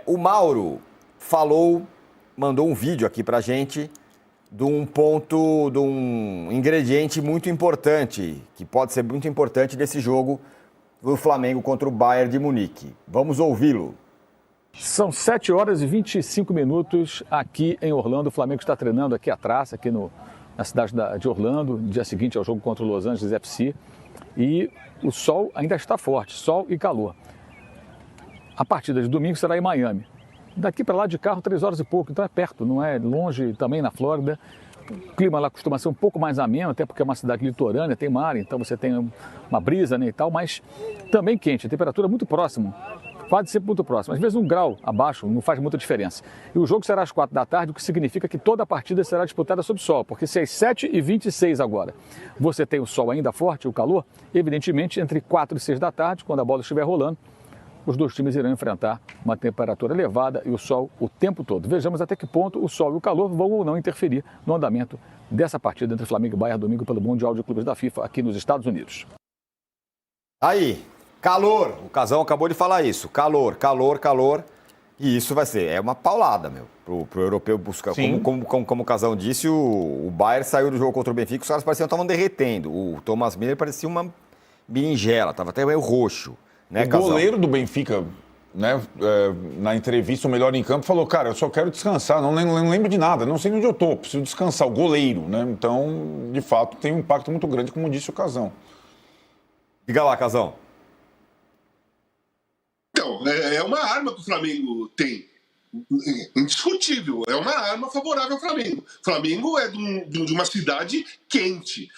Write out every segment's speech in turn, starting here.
O Mauro mandou um vídeo aqui pra gente de um ingrediente muito importante, que pode ser muito importante desse jogo do Flamengo contra o Bayern de Munique. Vamos ouvi-lo. São 7 horas e 25 minutos aqui em Orlando. O Flamengo está treinando aqui atrás, aqui na cidade de Orlando, no dia seguinte ao jogo contra o Los Angeles FC. E o sol ainda está forte, sol e calor. A partida de domingo será em Miami. Daqui para lá de carro, 3 horas e pouco, então é perto, não é longe, também na Flórida. O clima lá costuma ser um pouco mais ameno, até porque é uma cidade litorânea, tem mar, então você tem uma brisa, né, e tal, mas também quente, a temperatura é muito próxima. Pode ser muito próximo. Às vezes 1 grau abaixo não faz muita diferença. E o jogo será às 4 da tarde, o que significa que toda a partida será disputada sob sol, porque se às 7h26 agora você tem o sol ainda forte, o calor, evidentemente entre 4 e 6 da tarde, quando a bola estiver rolando, os dois times irão enfrentar uma temperatura elevada e o sol o tempo todo. Vejamos até que ponto o sol e o calor vão ou não interferir no andamento dessa partida entre Flamengo e Bayern domingo pelo Mundial de Clubes da FIFA aqui nos Estados Unidos. Aí, calor. O Casão acabou de falar isso. Calor. E isso vai ser, uma paulada, pro europeu buscar. Como o Casão disse, o Bayern saiu do jogo contra o Benfica, os caras pareciam que estavam derretendo. O Thomas Müller parecia uma berinjela, estava até meio roxo. Né, o goleiro do Benfica, né, na entrevista, o melhor em campo, falou, cara, eu só quero descansar, não lembro de nada, não sei onde eu tô, preciso descansar, o goleiro, né? Então, de fato, tem um impacto muito grande, como disse o Casão. Diga lá, Casão. Então, é uma arma que o Flamengo tem. Indiscutível, é uma arma favorável ao Flamengo. O Flamengo é de uma cidade quente.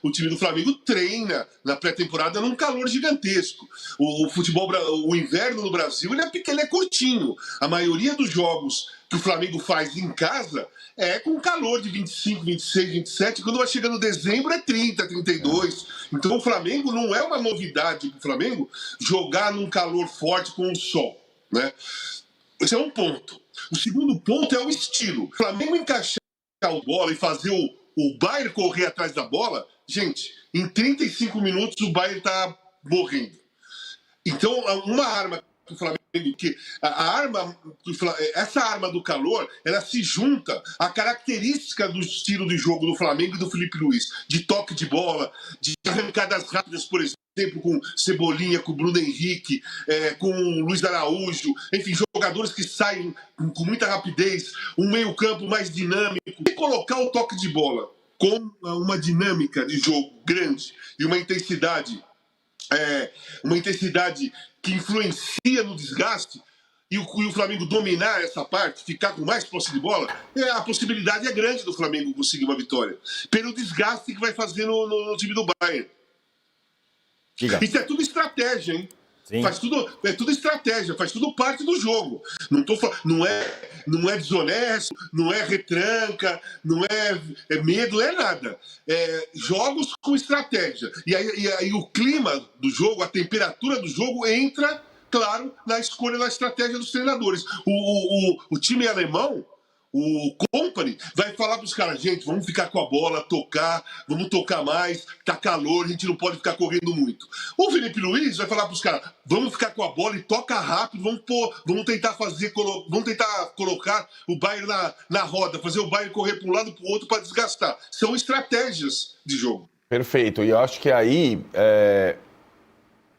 O time do Flamengo treina na pré-temporada num calor gigantesco. O inverno no Brasil ele é curtinho. A maioria dos jogos que o Flamengo faz em casa é com calor de 25, 26, 27. Quando vai chegando dezembro é 30, 32. Então o Flamengo não é uma novidade para o Flamengo jogar num calor forte com o sol, né? Esse é um ponto. O segundo ponto é o estilo. O Flamengo encaixar a bola e fazer o Bayern correr atrás da bola, gente, em 35 minutos o Bayern está morrendo. Então, uma arma que o Flamengo... essa arma do calor, ela se junta à característica do estilo de jogo do Flamengo e do Felipe Luiz, de toque de bola, de arrancadas rápidas, por exemplo, com Cebolinha, com Bruno Henrique, com Luiz Araújo, enfim, jogadores que saem com muita rapidez, um meio-campo mais dinâmico, e colocar o toque de bola com uma dinâmica de jogo grande e uma intensidade que influencia no desgaste, e o Flamengo dominar essa parte, ficar com mais posse de bola, a possibilidade é grande do Flamengo conseguir uma vitória, pelo desgaste que vai fazer no time do Bayern. Diga. Isso é tudo estratégia, hein? Sim. É tudo estratégia, faz tudo parte do jogo. Não é desonesto, não é retranca, não é medo, é nada. É jogos com estratégia. E aí o clima do jogo, a temperatura do jogo entra, claro, na escolha da estratégia dos treinadores. O time alemão, o Kompany, vai falar para os caras, gente, vamos ficar com a bola, vamos tocar mais, tá calor, a gente não pode ficar correndo muito. O Felipe Luiz vai falar para os caras, vamos ficar com a bola e toca rápido, vamos tentar colocar o Bayern na roda, fazer o Bayern correr para um lado e para o outro para desgastar. São estratégias de jogo. Perfeito, e eu acho que aí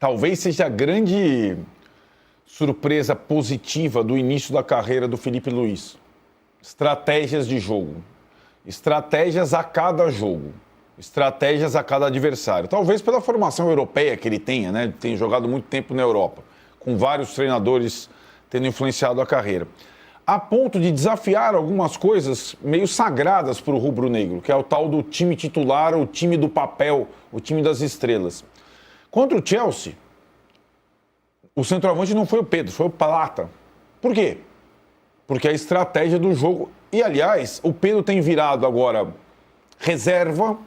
talvez seja a grande surpresa positiva do início da carreira do Felipe Luiz. Estratégias de jogo, estratégias a cada jogo, estratégias a cada adversário. Talvez pela formação europeia que ele tenha, né? Ele tem jogado muito tempo na Europa, com vários treinadores tendo influenciado a carreira. A ponto de desafiar algumas coisas meio sagradas para o rubro-negro, que é o tal do time titular, o time do papel, o time das estrelas. Contra o Chelsea, o centroavante não foi o Pedro, foi o Plata. Por quê? Porque a estratégia do jogo... E, aliás, o Pedro tem virado agora reserva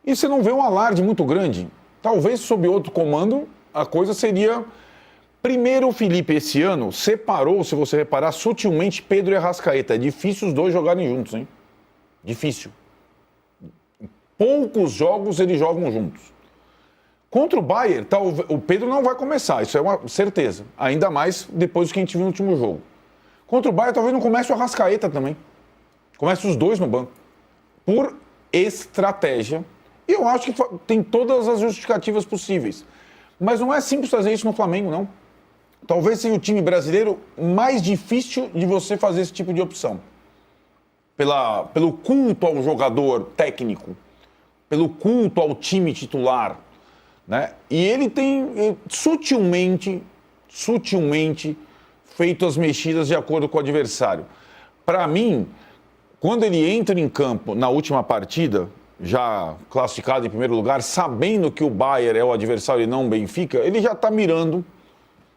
e você não vê um alarde muito grande. Talvez, sob outro comando, a coisa seria... Primeiro, o Felipe, esse ano, separou, se você reparar, sutilmente Pedro e Arrascaeta. É difícil os dois jogarem juntos, hein? Difícil. Poucos jogos eles jogam juntos. Contra o Bayern, o Pedro não vai começar, isso é uma certeza. Ainda mais depois do que a gente viu no último jogo. Contra o Bayern, talvez não comece o Arrascaeta também. Comece os dois no banco. Por estratégia. E eu acho que tem todas as justificativas possíveis. Mas não é simples fazer isso no Flamengo, não. Talvez seja o time brasileiro mais difícil de você fazer esse tipo de opção. Pelo culto ao jogador técnico, pelo culto ao time titular, né? E ele tem sutilmente feito as mexidas de acordo com o adversário. Para mim, quando ele entra em campo na última partida, já classificado em primeiro lugar, sabendo que o Bayern é o adversário e não o Benfica, ele já está mirando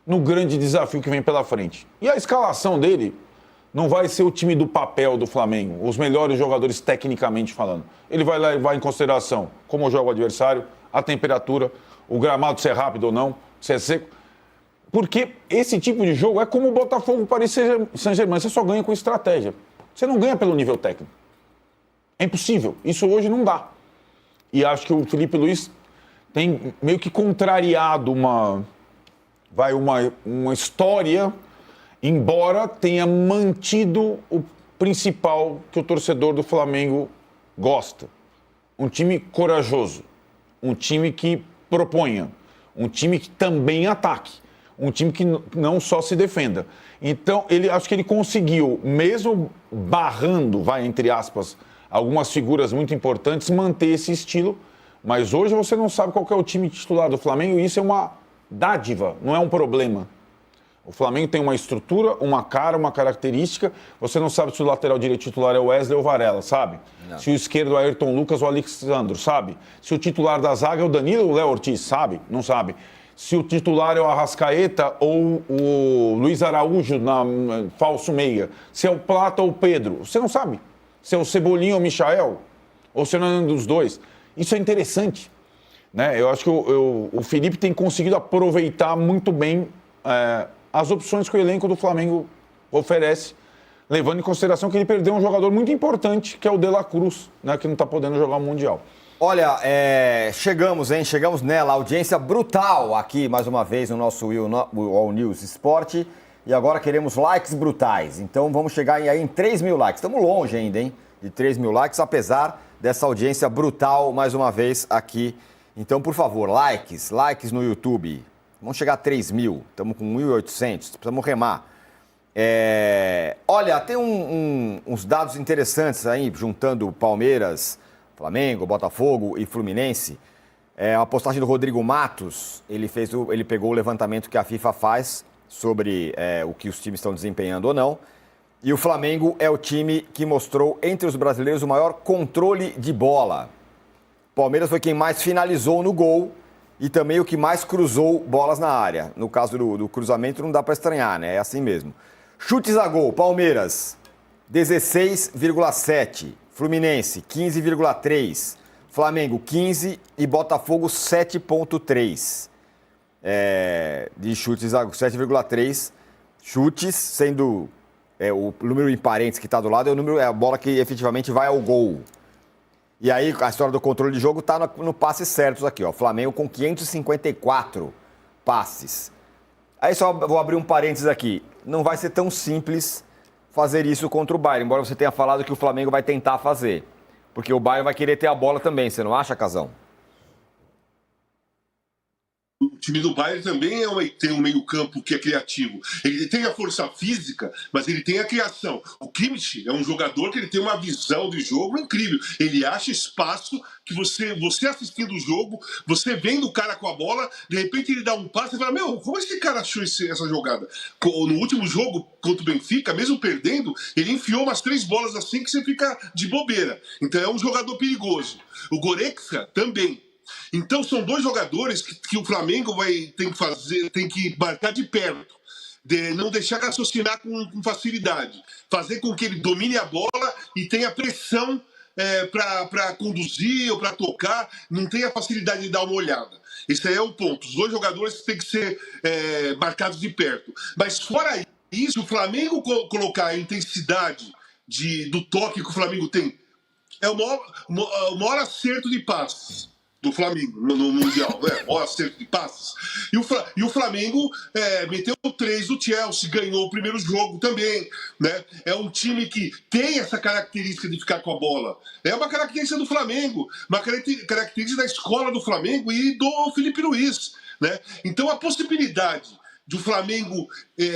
no grande desafio que vem pela frente. E a escalação dele não vai ser o time do papel do Flamengo, os melhores jogadores tecnicamente falando. Ele vai levar em consideração como joga o adversário, a temperatura, o gramado, se é rápido ou não, se é seco. Porque esse tipo de jogo é como o Botafogo, Paris Saint-Germain, você só ganha com estratégia. Você não ganha pelo nível técnico. É impossível. Isso hoje não dá. E acho que o Felipe Luiz tem meio que contrariado uma história, embora tenha mantido o principal que o torcedor do Flamengo gosta. Um time corajoso. Um time que proponha. Um time que também ataque. Um time que não só se defenda. Então, acho que ele conseguiu, mesmo barrando, entre aspas, algumas figuras muito importantes, manter esse estilo. Mas hoje você não sabe qual que é o time titular do Flamengo e isso é uma dádiva, não é um problema. O Flamengo tem uma estrutura, uma cara, uma característica. Você não sabe se o lateral direito titular é o Wesley ou o Varela, sabe? Não. Se o esquerdo é o Ayrton Lucas ou o Alexandro, sabe? Se o titular da zaga é o Danilo ou o Léo Ortiz, sabe? Não sabe. Se o titular é o Arrascaeta ou o Luiz Araújo na falso meia. Se é o Plata ou o Pedro. Você não sabe. Se é o Cebolinha ou o Michael. Ou se não é um dos dois. Isso é interessante. Né? Eu acho que o Felipe tem conseguido aproveitar muito bem as opções que o elenco do Flamengo oferece, levando em consideração que ele perdeu um jogador muito importante, que é o De La Cruz, né? Que não está podendo jogar o Mundial. Olha, chegamos nela, audiência brutal aqui, mais uma vez, no nosso All News Esporte. E agora queremos likes brutais. Então vamos chegar aí em 3 mil likes. Estamos longe ainda, hein? De 3 mil likes, apesar dessa audiência brutal, mais uma vez, aqui. Então, por favor, likes no YouTube. Vamos chegar a 3 mil. Estamos com 1.800. Precisamos remar. Olha, tem uns dados interessantes aí, juntando Palmeiras, Flamengo, Botafogo e Fluminense. Uma postagem do Rodrigo Matos. Ele pegou o levantamento que a FIFA faz sobre o que os times estão desempenhando ou não. E o Flamengo é o time que mostrou, entre os brasileiros, o maior controle de bola. Palmeiras foi quem mais finalizou no gol e também o que mais cruzou bolas na área. No caso do cruzamento não dá para estranhar, né? É assim mesmo. Chutes a gol, Palmeiras, 16,7. Fluminense, 15,3. Flamengo, 15 e Botafogo, 7,3. De chutes a 7,3 chutes, sendo o número em parênteses que está do lado é a bola que efetivamente vai ao gol. E aí a história do controle de jogo está no passe certos aqui, ó. Flamengo com 554 passes. Aí só vou abrir um parênteses aqui. Não vai ser tão simples fazer isso contra o Bayern, embora você tenha falado que o Flamengo vai tentar fazer. Porque o Bayern vai querer ter a bola também, você não acha, Casão? O time do Bayern também tem um meio-campo que é criativo. Ele tem a força física, mas ele tem a criação. O Kimmich é um jogador que ele tem uma visão de jogo incrível. Ele acha espaço que você assistindo o jogo, você vendo o cara com a bola, de repente ele dá um passe e fala: meu, como esse cara achou essa jogada? No último jogo contra o Benfica, mesmo perdendo, ele enfiou umas 3 bolas assim que você fica de bobeira. Então é um jogador perigoso. O Goretzka também. Então são 2 jogadores que o Flamengo tem que marcar de perto, não deixar raciocinar com facilidade, fazer com que ele domine a bola e tenha pressão para conduzir ou para tocar, não tenha facilidade de dar uma olhada. Esse aí é o ponto. Os 2 jogadores têm que ser marcados de perto. Mas fora isso, o Flamengo colocar a intensidade do toque que o Flamengo tem, é o maior acerto de passes. do Flamengo no Mundial, né? Ó, acerto de passes. E o Flamengo meteu 3 do Chelsea, ganhou o primeiro jogo também, né? É um time que tem essa característica de ficar com a bola. É uma característica do Flamengo, uma característica da escola do Flamengo e do Felipe Luiz, né? Então a possibilidade de o Flamengo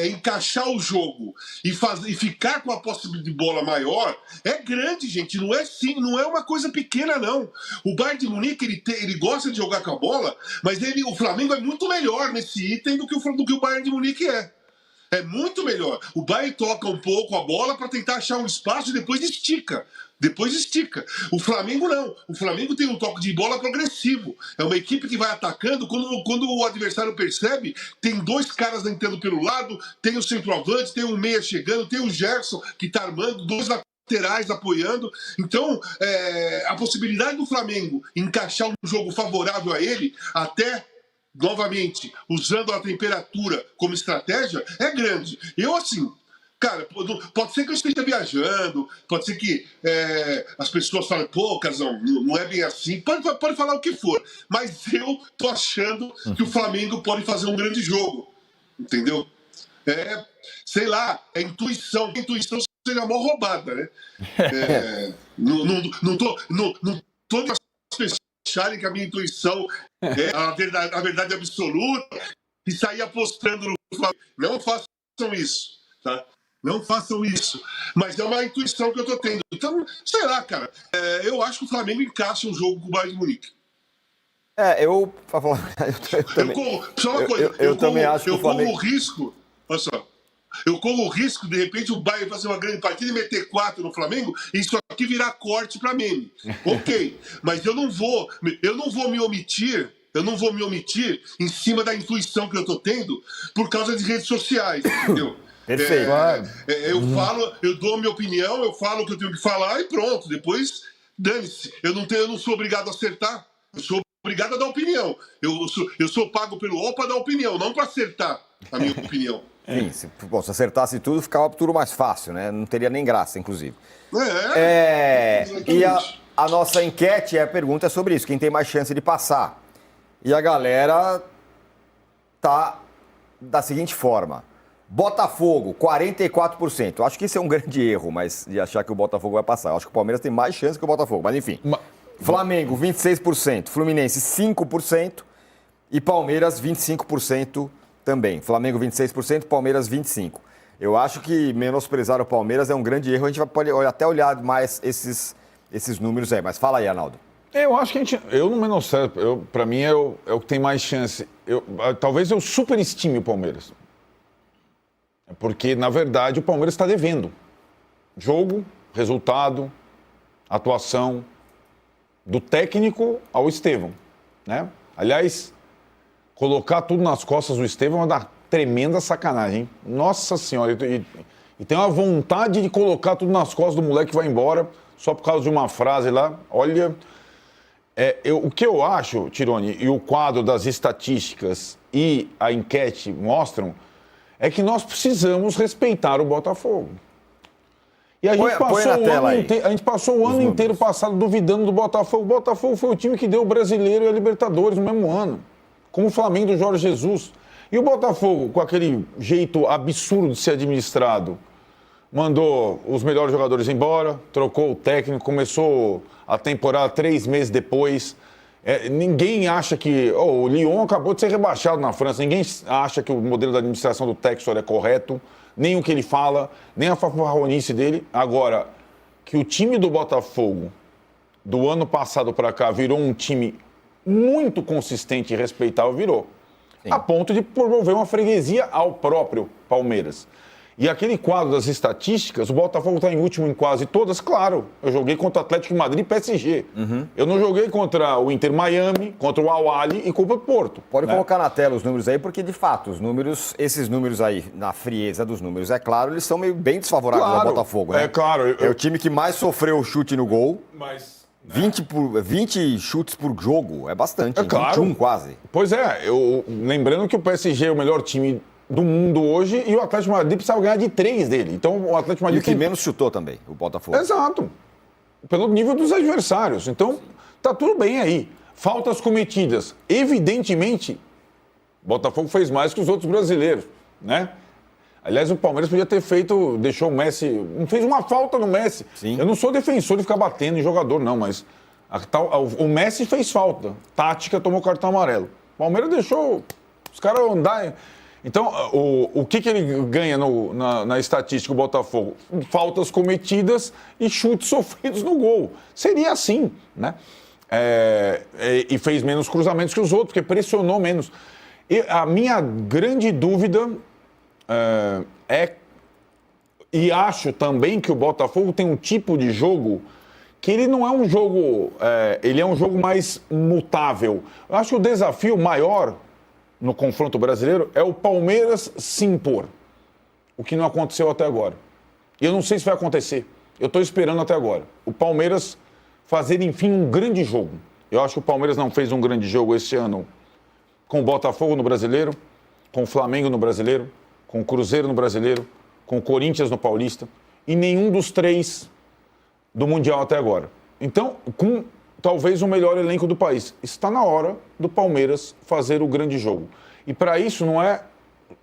encaixar o jogo e ficar com a posse de bola maior é grande, gente. Não é uma coisa pequena, não. O Bayern de Munique, ele gosta de jogar com a bola, mas o Flamengo é muito melhor nesse item do que o Bayern de Munique é. É muito melhor. O Bayern toca um pouco a bola para tentar achar um espaço e depois estica. O Flamengo não. O Flamengo tem um toque de bola progressivo. É uma equipe que vai atacando. Quando o adversário percebe, tem 2 caras entrando pelo lado, tem o centroavante, tem o meia chegando, tem o Gerson que está armando, 2 laterais apoiando. Então, a possibilidade do Flamengo encaixar um jogo favorável a ele, até novamente, usando a temperatura como estratégia, é grande. Eu, assim, cara, pode ser que eu esteja viajando, pode ser que as pessoas falem, pô, Casão, não é bem assim, pode falar o que for, mas eu tô achando que o Flamengo pode fazer um grande jogo, entendeu? Sei lá, é intuição. A intuição seria mó roubada, né? Não tô as pessoas acharem que a minha intuição é a verdade absoluta e sair apostando no Flamengo. Não façam isso, tá? Não façam isso. Mas é uma intuição que eu tô tendo. Então, sei lá, cara. Eu acho que o Flamengo encaixa um jogo com o Bayern de Munique. Eu também acho que o Flamengo... corro o risco... Olha só. Eu corro o risco, de repente, o Bayern fazer uma grande partida e meter 4 no Flamengo e isso aqui virar corte para meme. Ok, mas eu não vou me omitir em cima da intuição que eu tô tendo por causa de redes sociais, entendeu? Perfeito. Eu dou a minha opinião, eu falo o que eu tenho que falar e pronto. Depois, dane-se. Eu não sou obrigado a acertar, eu sou obrigado a dar opinião. Eu sou pago pelo UOL para dar opinião, não para acertar a minha opinião. Sim, se acertasse tudo, ficava tudo mais fácil, né? Não teria nem graça, inclusive. E a nossa enquete, a pergunta é sobre isso, quem tem mais chance de passar. E a galera tá da seguinte forma. Botafogo, 44%. Acho que isso é um grande erro, mas de achar que o Botafogo vai passar. Acho que o Palmeiras tem mais chance que o Botafogo, mas enfim. Flamengo, 26%. Fluminense, 5%. E Palmeiras, 25% também. Flamengo, 26%. Palmeiras, 25%. Eu acho que menosprezar o Palmeiras é um grande erro. A gente pode até olhar mais esses números aí. Mas fala aí, Arnaldo. Eu acho que eu não menosprezo. Para mim é o que tem mais chance. Talvez eu superestime o Palmeiras. Porque, na verdade, o Palmeiras está devendo. Jogo, resultado, atuação, do técnico ao Estevão, né? Aliás, colocar tudo nas costas do Estevão é uma tremenda sacanagem, hein? Nossa Senhora, e tem uma vontade de colocar tudo nas costas do moleque que vai embora só por causa de uma frase lá. Olha, o que eu acho, Tironi, e o quadro das estatísticas e a enquete mostram, é que nós precisamos respeitar o Botafogo. E a gente passou o ano inteiro passado duvidando do Botafogo. O Botafogo foi o time que deu o Brasileiro e a Libertadores no mesmo ano, como o Flamengo do Jorge Jesus. E o Botafogo, com aquele jeito absurdo de ser administrado, mandou os melhores jogadores embora, trocou o técnico, começou a temporada 3 meses depois. Ninguém acha que... o Lyon acabou de ser rebaixado na França. Ninguém acha que o modelo da administração do Textor é correto, nem o que ele fala, nem a fanfarronice dele. Agora, que o time do Botafogo, do ano passado para cá, virou um time muito consistente e respeitável, virou. Sim. A ponto de promover uma freguesia ao próprio Palmeiras. E aquele quadro das estatísticas, o Botafogo está em último em quase todas, claro. Eu joguei contra o Atlético de Madrid e PSG. Uhum. Eu não joguei contra o Inter Miami, contra o Al-Ahly e contra o Porto. Pode colocar na tela os números aí, porque de fato, esses números aí, na frieza dos números, é claro, eles são meio bem desfavoráveis ao Botafogo, né? É claro. É o time que mais sofreu chute no gol. Mas... 20 chutes por jogo, é bastante. É claro. 21 quase. Pois é, lembrando que o PSG é o melhor time do mundo hoje e o Atlético de Madrid precisava ganhar de 3 dele. Então o Atlético de Madrid... E o que menos chutou também, o Botafogo. Exato. Pelo nível dos adversários. Então, tá tudo bem aí. Faltas cometidas. Evidentemente, o Botafogo fez mais que os outros brasileiros, né? Aliás, o Palmeiras podia ter feito, deixou o Messi, não fez uma falta no Messi. Sim. Eu não sou defensor de ficar batendo em jogador, não, mas o Messi fez falta. Tática, tomou cartão amarelo. O Palmeiras deixou os caras andar. Então, o que ele ganha na estatística, o Botafogo? Faltas cometidas e chutes sofridos no gol. Seria assim, né? E fez menos cruzamentos que os outros, porque pressionou menos. E a minha grande dúvida e acho também que o Botafogo tem um tipo de jogo que ele não é um jogo, ele é um jogo mais mutável. Eu acho que o desafio maior no confronto brasileiro é o Palmeiras se impor, o que não aconteceu até agora. E eu não sei se vai acontecer, eu estou esperando até agora. O Palmeiras fazer, enfim, um grande jogo. Eu acho que o Palmeiras não fez um grande jogo esse ano com o Botafogo no Brasileiro, com o Flamengo no Brasileiro, com o Cruzeiro no Brasileiro, com o Corinthians no Paulista, e nenhum dos 3 do Mundial até agora. Então, com talvez o melhor elenco do país. Está na hora do Palmeiras fazer o grande jogo. E para isso não é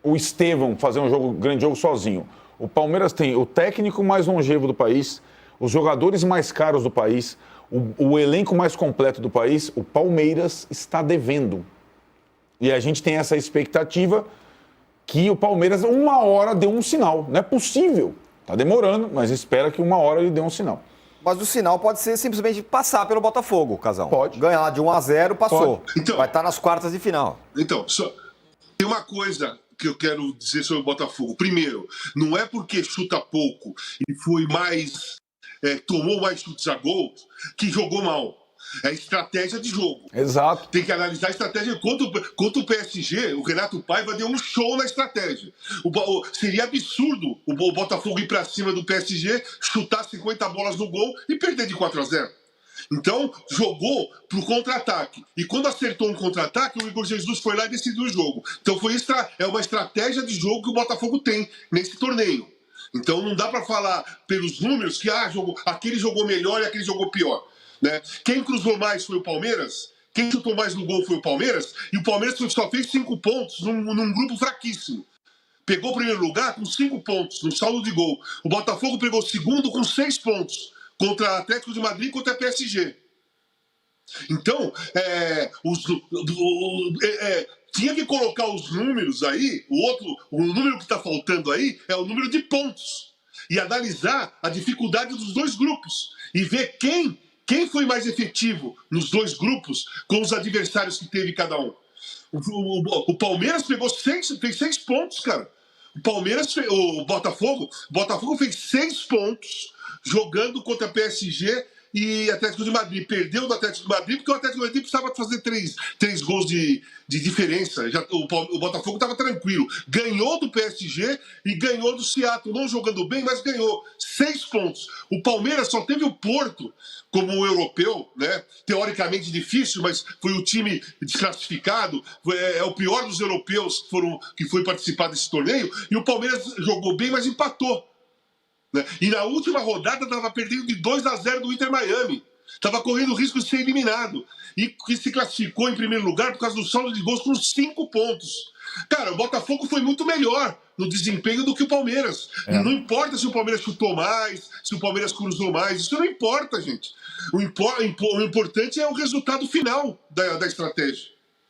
o Estevão fazer um grande jogo sozinho. O Palmeiras tem o técnico mais longevo do país, os jogadores mais caros do país, o elenco mais completo do país. O Palmeiras está devendo. E a gente tem essa expectativa que o Palmeiras, uma hora, deu um sinal. Não é possível. Está demorando, mas espera que uma hora ele dê um sinal. Mas o sinal pode ser simplesmente passar pelo Botafogo, Casão. Pode. Ganhar de 1-0, passou. Então, vai estar nas quartas de final. Então, tem uma coisa que eu quero dizer sobre o Botafogo. Primeiro, não é porque chuta pouco e foi mais... tomou mais chutes a gol que jogou mal. É estratégia de jogo. Exato. Tem que analisar a estratégia. Contra o PSG, o Renato Paiva deu um show na estratégia. Seria absurdo o Botafogo ir para cima do PSG, chutar 50 bolas no gol e perder de 4-0. Então, jogou pro contra-ataque. E quando acertou um contra-ataque, o Igor Jesus foi lá e decidiu o jogo. Então, é uma estratégia de jogo que o Botafogo tem nesse torneio. Então, não dá para falar pelos números que aquele jogou melhor e aquele jogou pior. Né? Quem cruzou mais foi o Palmeiras, quem chutou mais no gol foi o Palmeiras, e o Palmeiras só fez 5 pontos num grupo fraquíssimo. Pegou o primeiro lugar com 5 pontos no saldo de gol. O Botafogo pegou o segundo com 6 pontos contra Atlético de Madrid e contra PSG. Então, tinha que colocar os números aí. O número que está faltando aí é o número de pontos, e analisar a dificuldade dos dois grupos e ver quem foi mais efetivo nos dois grupos com os adversários que teve cada um. O Palmeiras fez 6 pontos, cara. O Botafogo fez 6 pontos jogando contra PSG e Atlético de Madrid. Perdeu do Atlético de Madrid porque o Atlético de Madrid precisava fazer 3 gols de diferença. O Botafogo estava tranquilo. Ganhou do PSG e ganhou do Seattle. Não jogando bem, mas ganhou. 6 pontos. O Palmeiras só teve o Porto como um europeu, né? Teoricamente difícil, mas foi o time desclassificado. É o pior dos europeus que foi participar desse torneio. E o Palmeiras jogou bem, mas empatou. E na última rodada estava perdendo de 2-0 do Inter Miami. Estava correndo o risco de ser eliminado. E que se classificou em primeiro lugar por causa do saldo de gols com 5 pontos. Cara, o Botafogo foi muito melhor no desempenho do que o Palmeiras. Não importa se o Palmeiras chutou mais, se o Palmeiras cruzou mais. Isso não importa, gente. O importante é o resultado final da estratégia.